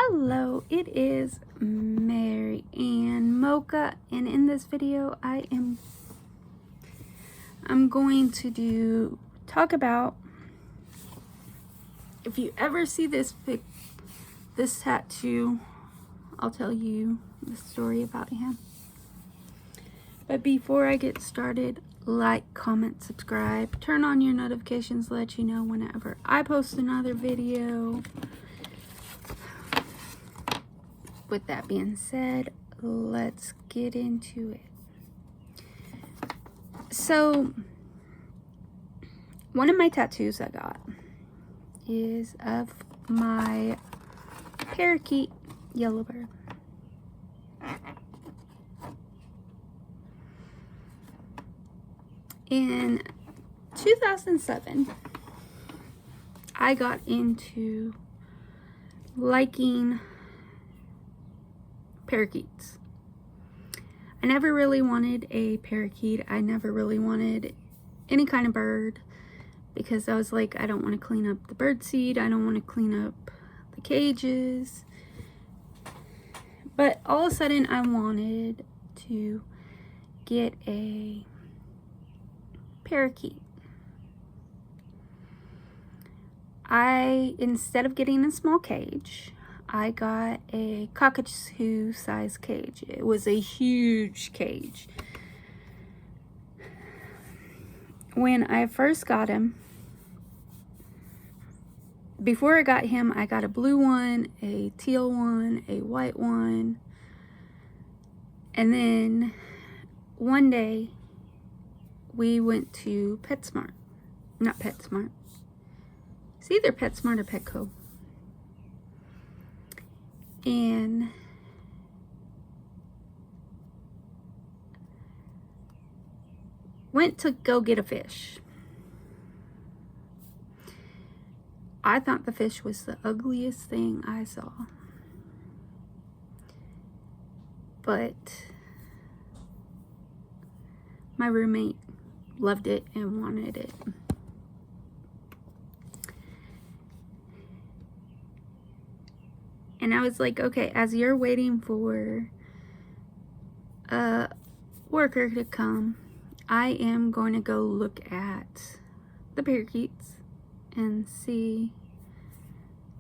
Hello, it is Mary and Mocha, and in this video I'm going to talk about, if you ever see this tattoo, I'll tell you the story about him. But before I get started, like, comment, subscribe, turn on your notifications to let you know whenever I post another video. With that being said, let's get into it. So, one of my tattoos I got is of my parakeet, Yellowbird. In 2007, I got into liking parakeets. I never really wanted a parakeet. I never really wanted any kind of bird because I was like, I don't want to clean up the bird seed. I don't want to clean up the cages. But all of a sudden I wanted to get a parakeet. Instead of getting a small cage, I got a cockatoo size cage. It was a huge cage. When I first got him, before I got him, I got a blue one, a teal one, a white one. And then one day we went to PetSmart. Not PetSmart. It's either PetSmart or Petco. And went to go get a fish. I thought the fish was the ugliest thing I saw. But my roommate loved it and wanted it. And I was like, okay, as you're waiting for a worker to come, I am going to go look at the parakeets and see,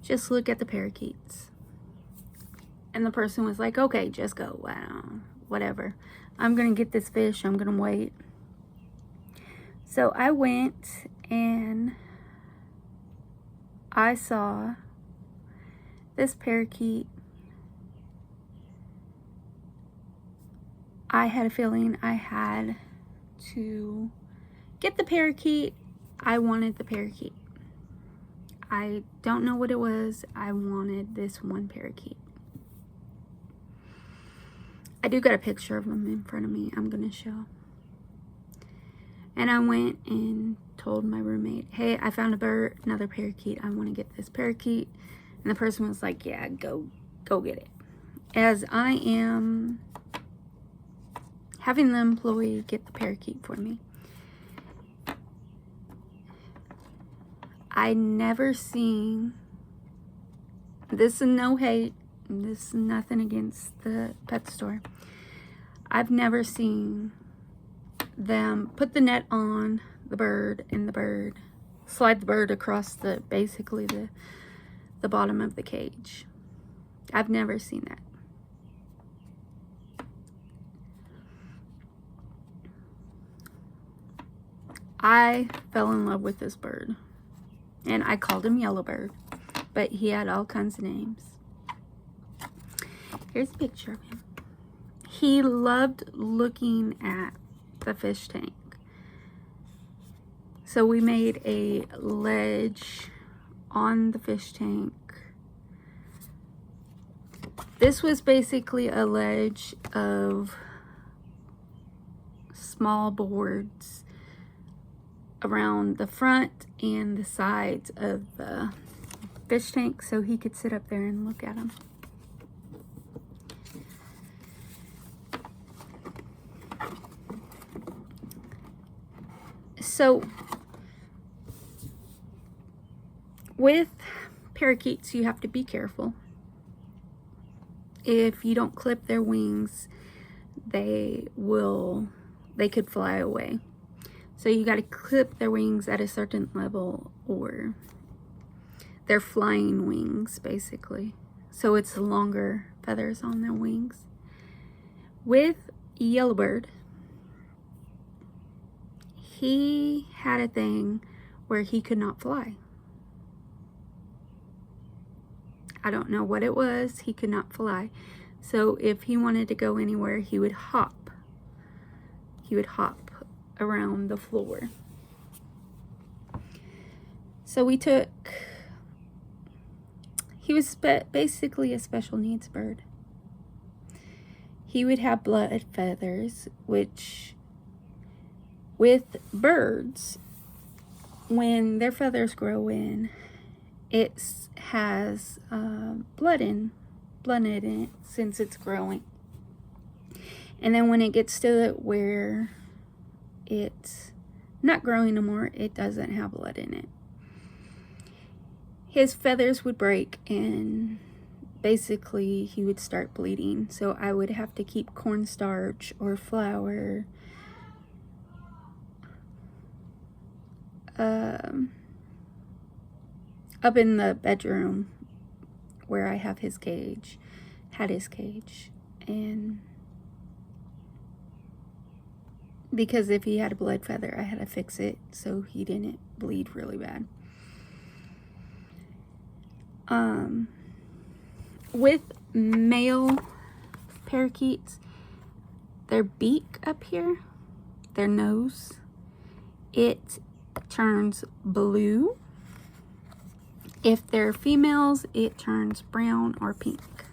just look at the parakeets. And the person was like, okay, just go, whatever. I'm going to get this fish, I'm going to wait. So I went and I saw this parakeet. I had a feeling I had to get the parakeet. I wanted the parakeet. I don't know what it was. I wanted this one parakeet. I do got a picture of him in front of me I'm gonna show. And I went and told my roommate, hey, I found another parakeet. I want to get this parakeet. And the person was like, yeah, go get it. As I am having the employee get the parakeet for me. I never seen, this is no hate, this is nothing against the pet store. I've never seen them put the net on the bird and the bird, slide the bird across basically the bottom of the cage. I've never seen that. I fell in love with this bird. And I called him Yellowbird. But he had all kinds of names. Here's a picture of him. He loved looking at the fish tank. So we made a ledge on the fish tank. This was basically a ledge of small boards around the front and the sides of the fish tank so he could sit up there and look at them. So with parakeets, you have to be careful if you don't clip their wings, they could fly away. So you got to clip their wings at a certain level, or they're flying wings basically. So it's longer feathers on their wings. With Yellowbird, he had a thing where he could not fly. I don't know what it was. He could not fly. So if he wanted to go anywhere, he would hop. He would hop around the floor. So he was basically a special needs bird. He would have blood feathers, which with birds, when their feathers grow in, it has blood in it since it's growing. And then when it gets to where it's not growing no more, it doesn't have blood in it. His feathers would break and basically he would start bleeding. So I would have to keep cornstarch or flour up in the bedroom where I have his cage, and because if he had a blood feather, I had to fix it so he didn't bleed really bad. With male parakeets, their beak up here, their nose, it turns blue. If they're females, it turns brown or pink.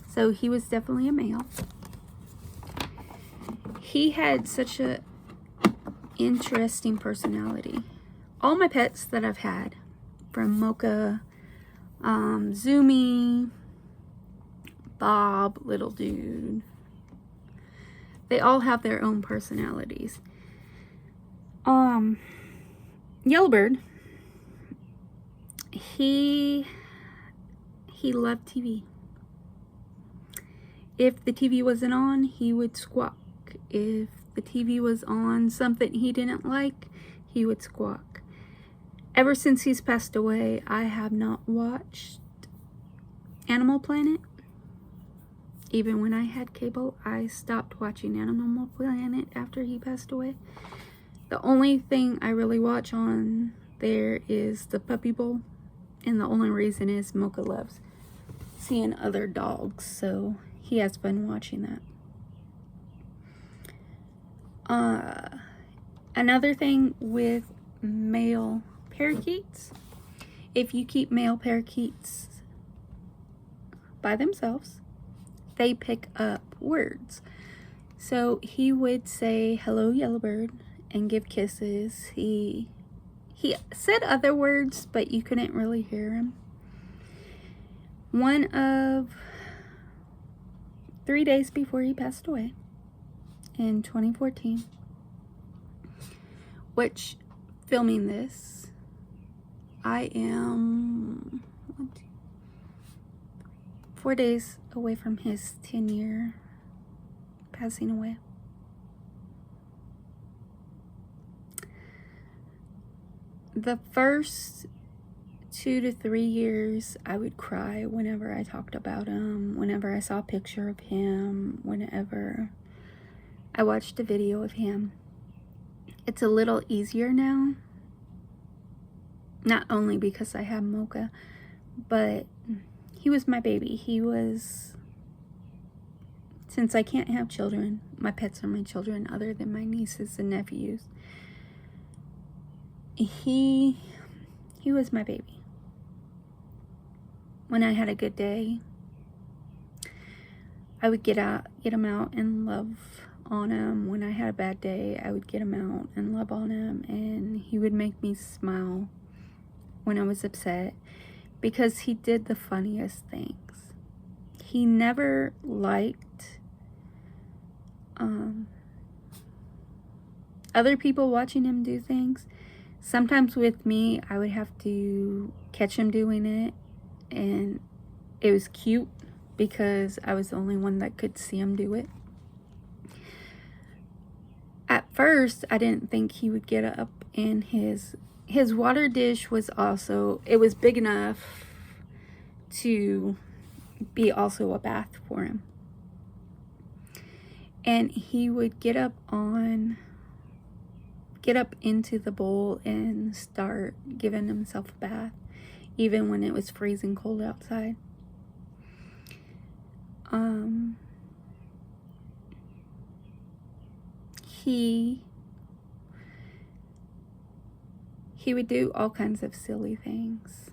So he was definitely a male. He had such a interesting personality. All my pets that I've had, from Mocha, Zoomy, Bob, Little Dude, they all have their own personalities. Yellowbird, he loved TV. If the TV wasn't on, he would squawk. If the TV was on something he didn't like, he would squawk. Ever since he's passed away, I have not watched Animal Planet. Even when I had cable, I stopped watching Animal Planet after he passed away. The only thing I really watch on there is the Puppy Bowl. And the only reason is Mocha loves seeing other dogs. So he has fun watching that. Another thing with male parakeets, if you keep male parakeets by themselves, they pick up words. So he would say, "Hello, Yellowbird," and give kisses. He said other words, but you couldn't really hear him. One of 3 days before he passed away, in 2014, which, filming this, I am 4 days away from his 10-year passing away. The first 2 to 3 years, I would cry whenever I talked about him, whenever I saw a picture of him, whenever I watched a video of him. It's a little easier now, not only because I have Mocha, but he was my baby. He was, since I can't have children, my pets are my children other than my nieces and nephews. He was my baby. When I had a good day, I would get him out and love on him. When I had a bad day, I would get him out and love on him, and he would make me smile when I was upset because he did the funniest things. He never liked other people watching him do things. Sometimes with me, I would have to catch him doing it, and it was cute because I was the only one that could see him do it. At first, I didn't think he would get up, and his water dish was also, it was big enough to be also a bath for him. And he would get up into the bowl and start giving himself a bath, even when it was freezing cold outside. He would do all kinds of silly things.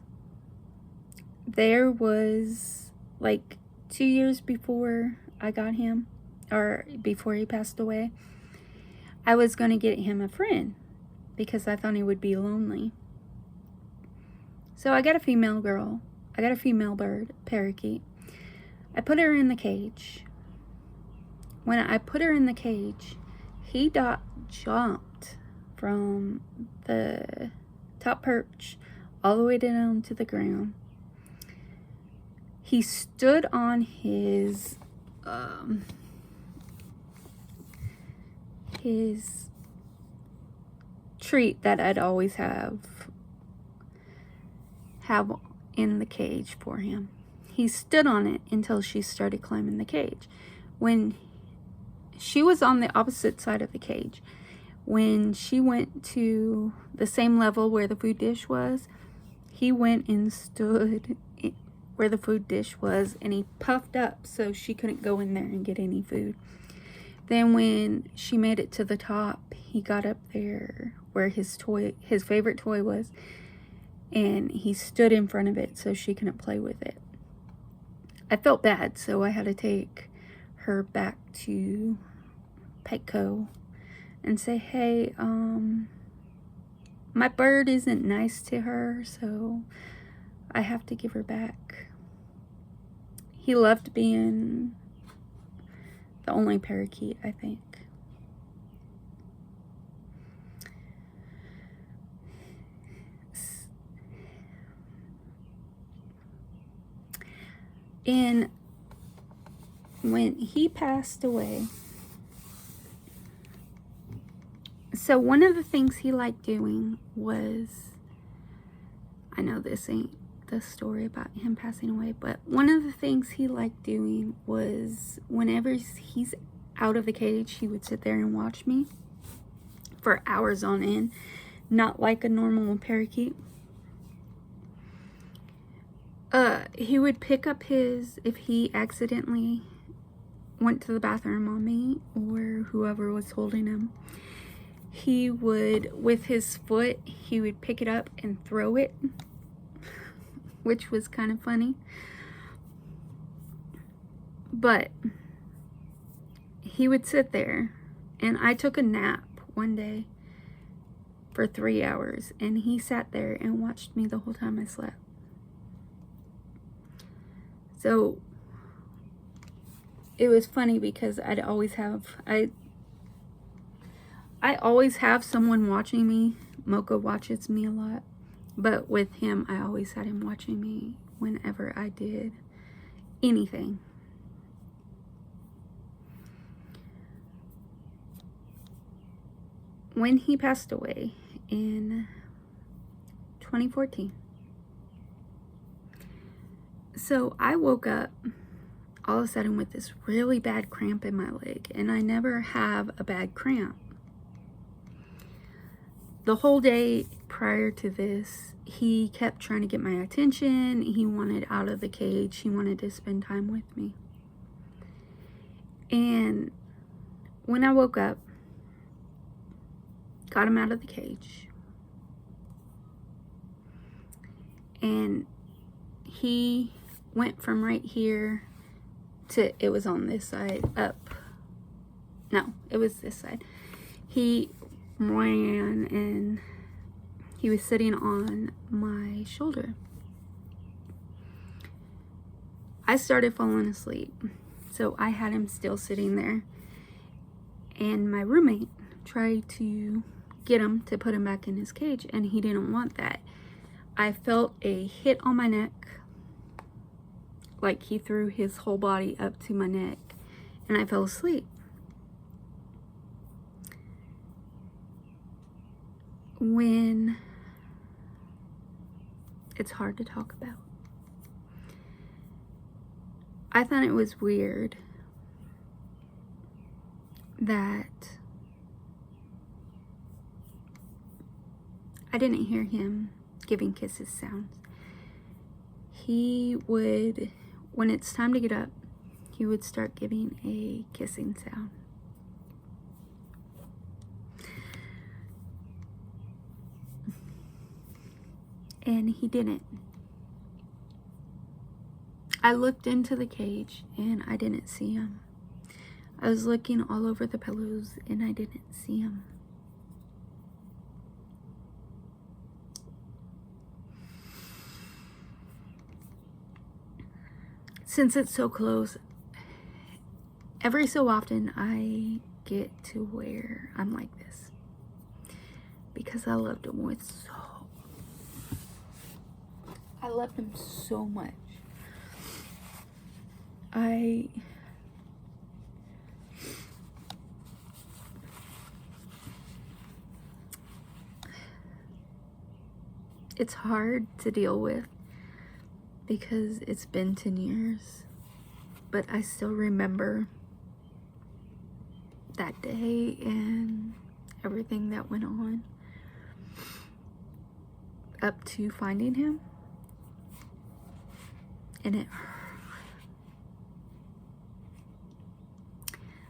There was, like, 2 years before I got him, or before he passed away, I was going to get him a friend because I thought he would be lonely. So I got a female girl. I got a female bird, parakeet. I put her in the cage. When I put her in the cage, he jumped from the top perch all the way down to the ground. He stood on his treat that I'd always have in the cage for him. He stood on it until she started climbing the cage. When she was on the opposite side of the cage, when she went to the same level where the food dish was, he went and stood where the food dish was, and he puffed up so she couldn't go in there and get any food. Then when she made it to the top, he got up there where his favorite toy was, and he stood in front of it so she couldn't play with it. I felt bad, so I had to take her back to Petco and say, hey, my bird isn't nice to her, so I have to give her back. He loved being the only parakeet, I think. And when he passed away, so one of the things he liked doing was, I know this ain't the story about him passing away, but one of the things he liked doing was whenever he's out of the cage, he would sit there and watch me for hours on end, not like a normal parakeet. He would pick up if he accidentally went to the bathroom on me or whoever was holding him, he would, with his foot, he would pick it up and throw it, which was kind of funny. But he would sit there, and I took a nap one day for 3 hours, and he sat there and watched me the whole time I slept. So it was funny because I always have someone watching me. Mocha watches me a lot, but with him, I always had him watching me whenever I did anything. When he passed away in 2014, so I woke up all of a sudden with this really bad cramp in my leg, and I never have a bad cramp. The whole day prior to this, he kept trying to get my attention. He wanted out of the cage. He wanted to spend time with me. And when I woke up, got him out of the cage, and he went from right here to, it was on this side, up. No, it was this side. He ran and he was sitting on my shoulder. I started falling asleep, so I had him still sitting there, and my roommate tried to get him to put him back in his cage, and he didn't want that. I felt a hit on my neck, like he threw his whole body up to my neck, and I fell asleep. When it's hard to talk about, I thought it was weird that I didn't hear him giving kisses sounds. He would, when it's time to get up, he would start giving a kissing sound. And he didn't. I looked into the cage and I didn't see him. I was looking all over the pillows and I didn't see him. Since it's so close, every so often I get to where I'm like this. Because I loved him I loved him so much. It's hard to deal with because it's been 10 years, but I still remember that day and everything that went on up to finding him. And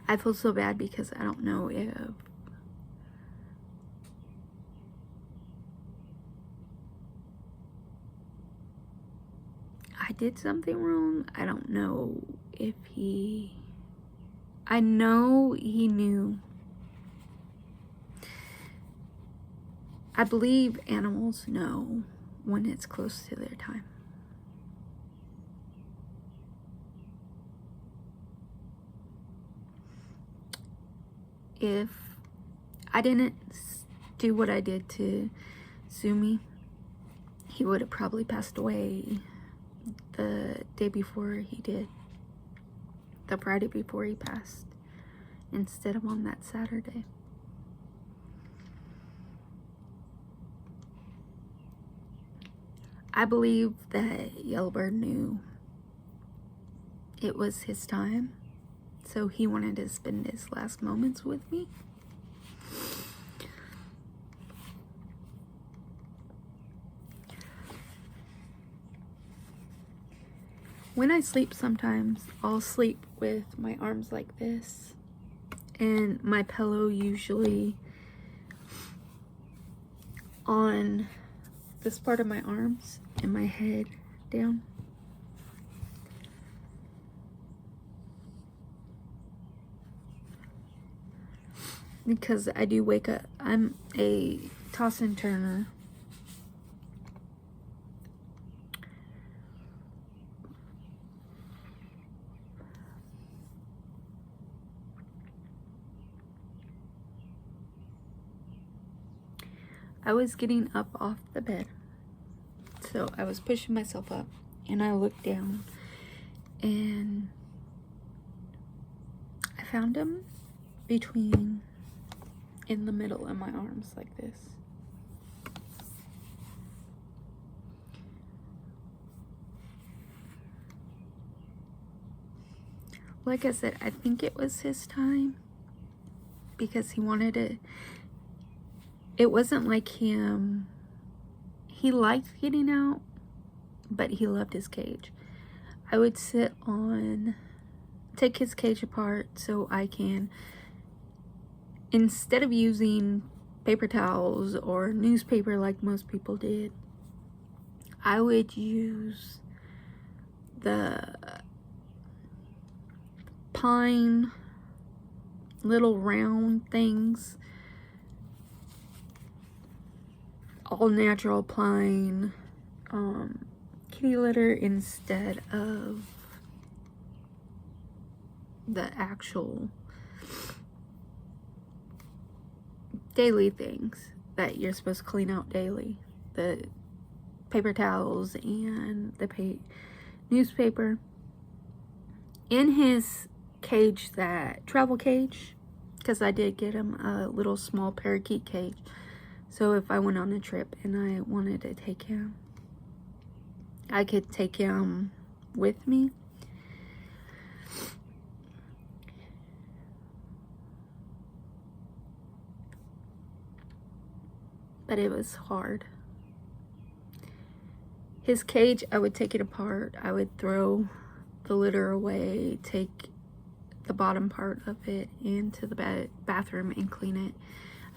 I feel so bad because I don't know if I did something wrong. I don't know if I know he knew. I believe animals know when it's close to their time. If I didn't do what I did to Sumi, he would have probably passed away the day before he did. The Friday before he passed, instead of on that Saturday. I believe that Yellowbird knew it was his time, so he wanted to spend his last moments with me. When I sleep sometimes, I'll sleep with my arms like this, and my pillow usually on this part of my arms and my head down. Because I do wake up. I'm a toss and turner. I was getting up off the bed, so I was pushing myself up, and I looked down, and I found him in the middle of my arms like this. Like I said, I think it was his time because he wanted to. It wasn't like him. He liked getting out, but he loved his cage. I would take his cage apart so I can, instead of using paper towels or newspaper like most people did, I would use the pine little round things, all natural pine kitty litter instead of the actual daily things that you're supposed to clean out daily. The paper towels and the newspaper. in his cage, that travel cage, because I did get him a little small parakeet cage. So if I went on a trip and I wanted to take him, I could take him with me. But it was hard. His cage, I would take it apart. I would throw the litter away, take the bottom part of it into the bathroom and clean it.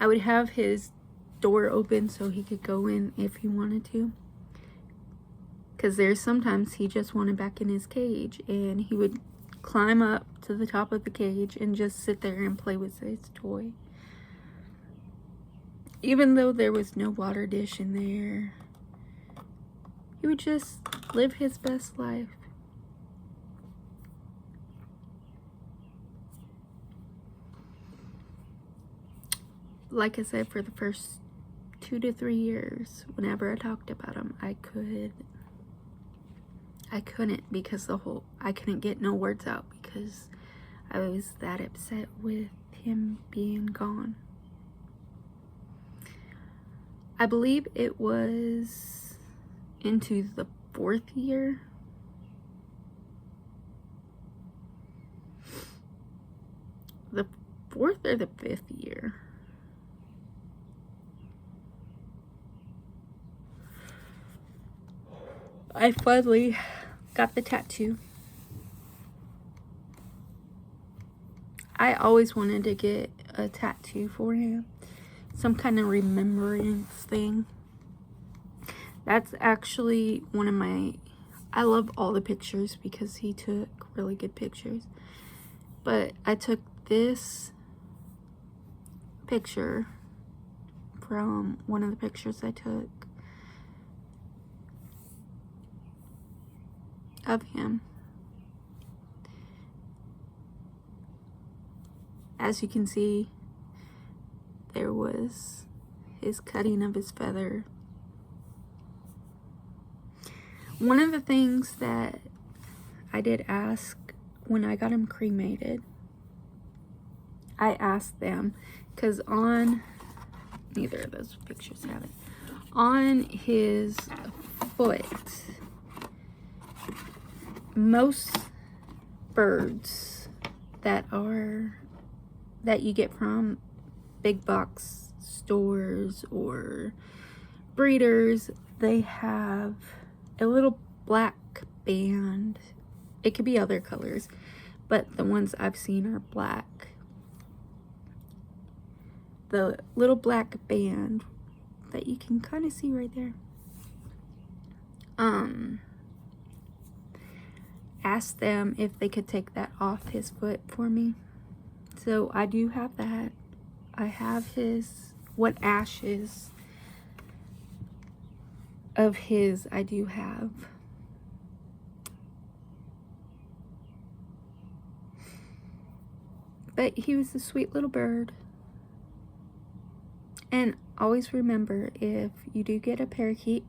I would have his door open so he could go in if he wanted to. Because there's sometimes he just wanted back in his cage, and he would climb up to the top of the cage and just sit there and play with his toy. Even though there was no water dish in there, he would just live his best life. Like I said, for the first 2 to 3 years, whenever I talked about him, I couldn't, because I couldn't get no words out because I was that upset with him being gone. I believe it was into the 4th year. The 4th or the 5th year. I finally got the tattoo. I always wanted to get a tattoo for him. Some kind of remembrance thing. That's actually one of my... I love all the pictures because he took really good pictures. But I took this picture from one of the pictures I took of him. As you can see, there was his cutting of his feather. One of the things that I did ask when I got him cremated, I asked them, because on neither of those pictures have it, on his foot, most birds that you get from big box stores or breeders, they have a little black band. It could be other colors, but the ones I've seen are black. The little black band that you can kind of see right there. Asked them if they could take that off his foot for me. So I do have that. I have what ashes of his I do have. But he was a sweet little bird. And always remember, if you do get a parakeet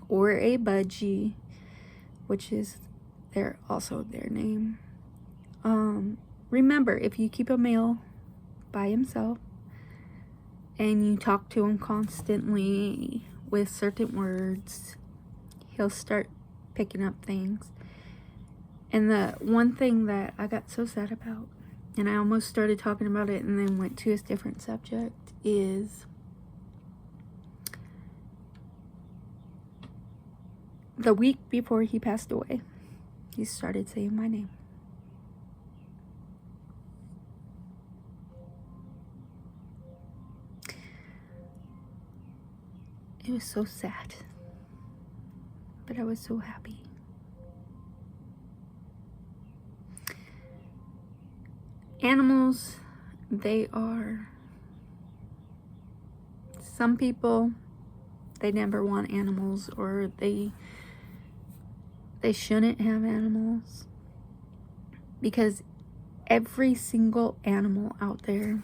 or a budgie, which is also their name, remember, if you keep a male by himself and you talk to him constantly with certain words, he'll start picking up things. And the one thing that I got so sad about, and I almost started talking about it and then went to a different subject, is the week before he passed away, he started saying my name. It was so sad, but I was so happy. Animals, they are... Some people, they never want animals, or they shouldn't have animals, because every single animal out there,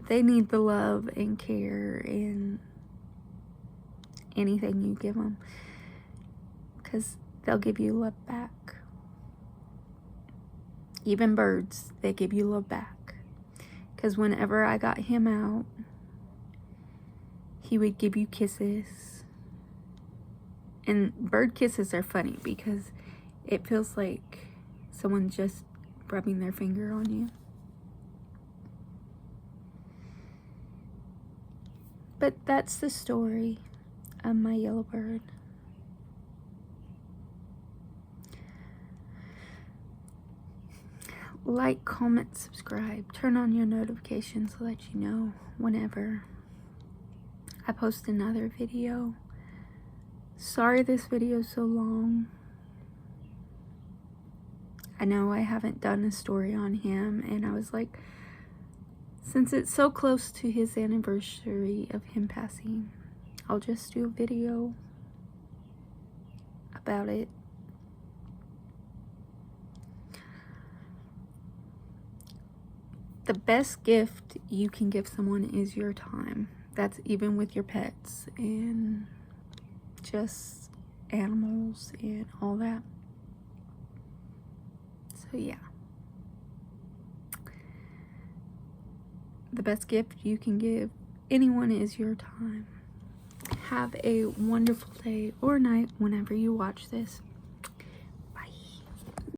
they need the love and care and anything you give them, because they'll give you love back. Even birds, they give you love back. Because whenever I got him out, he would give you kisses. And bird kisses are funny because it feels like someone just rubbing their finger on you. But that's the story of my Yellowbird. Like, comment, subscribe, turn on your notifications so that you know whenever I post another video. Sorry this video is so long. I know I haven't done a story on him, and I was like, since it's so close to his anniversary of him passing, I'll just do a video about it. The best gift you can give someone is your time. That's even with your pets and just animals and all that. So yeah. The best gift you can give anyone is your time. Have a wonderful day or night whenever you watch this.